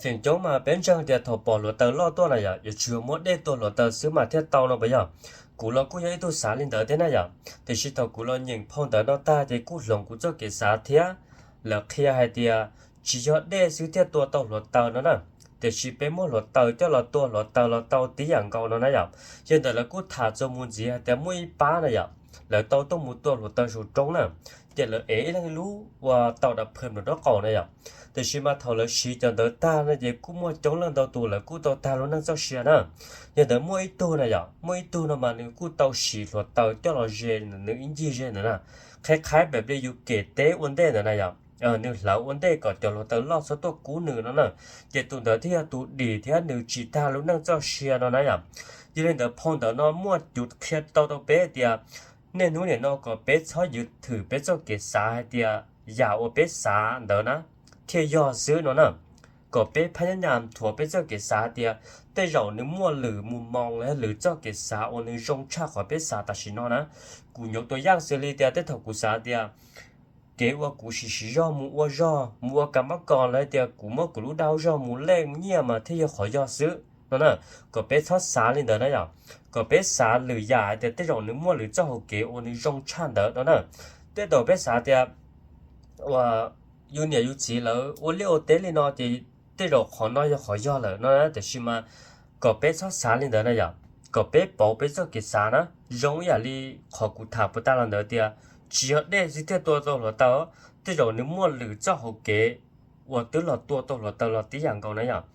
ถึงจงมาเป็นจังเดียทอปอลอเตอรอตัวน่ะอย่าชัวหมดได้ตัวลอเตอซื้อมาเทียเตาเนาะบ่ยากูลอกูยังตัวสาลินเดอเดน่ะอย่าแต่สิทอกูลอยิงพ่องเดอเนาะตาได้กูหลงกูเจ้าเกสาเทียแล้วเคลียร์ให้เดียจิยอดได้ซื้อเทียตัวตอลอเตอเนาะนะแต่สิเป็นหมดลอเตอเจ้าลอตัวลอเตอตีอย่างเก่าเนาะนะอย่ายันแต่ละกูถาจมูกจีแต่มุ้ยป้าน่ะอย่าแล้วเตาต้องมุตัวลอเตอสูตรงน่ะเดี๋ยวแล้วรู้ว่าเตาดับเพิ่มลอเก่าน่ะอย่าแต่ชิมาเท่าเลยชีจังเดอตาเนี่ยเดี๋ยวกูมัวจงเรื่องตัวแล้วกูตัวตาแล้วนั่งเจ้าเชียนะอย่าเดี๋ยวมัวอีตัวนะอย่ามัวอีตัวนะมันเนี่ยกูตัวชีหลอดตัวเจ้าเราเจนเนี่ยอินจีเจนนะคล้ายๆแบบเดียวอยู่เกตเตวันเดนะอย่าเนี่ยเหล่าวันเดก็จะเราตัวรอดสักตัวกูหนึ่งนะเจ้าตัวเดียวที่ตัวดีที่หนึ่งจีตาแล้วนั่งเจ้าเชียนะอย่าที่เรื่องเดี๋ยวพงเดี๋ยวนอนมัวหยุดเคลียร์ตัวเป๊ะเดียวเนี่ยนู้นเนี่ยนอกก็เป๊ะชอบหยุดถือเป๊ะเจ้าเกศาเดียวอย่าเอาเป๊ะสาเดี๋ยวนะเที่ยยอซื้อเนาะนะก็เป็นพยายามถั่วเป็นเจ้าเกษาเดียแต่เราเนี่ยมัวหรือมุมมองและหรือเจ้าเกษาอันนี้รงชาขอเป็นสาตัดสินเนาะนะกูยกตัวอย่างเสรีเดียแต่ถ้ากูสาเดียเกี่ยวว่ากูสิยอมัวรอมัวกรรมกรเลยเดียกูมัวกูรู้ดาวรอมัวเล่เงียมาที่จะขอยอซื้อเนาะนะก็เป็นทอดสาเลยเด้อนะอย่างก็เป็นสาหรือยาเดียแต่เราเนี่ยมัวหรือเจ้าเกี่ยวอันนี้รงชาเด้อเนาะนะแต่ตัวเป็นสาเดียว่า有年有钱了，我了解了呢，对着看那要好要了，那但是嘛，个别操啥领的那样，个别宝贝做给啥呢？容易里考古他不大了的的，只要那是太多到了到，对着你莫留着好给，我得了多到了到了这样高那样。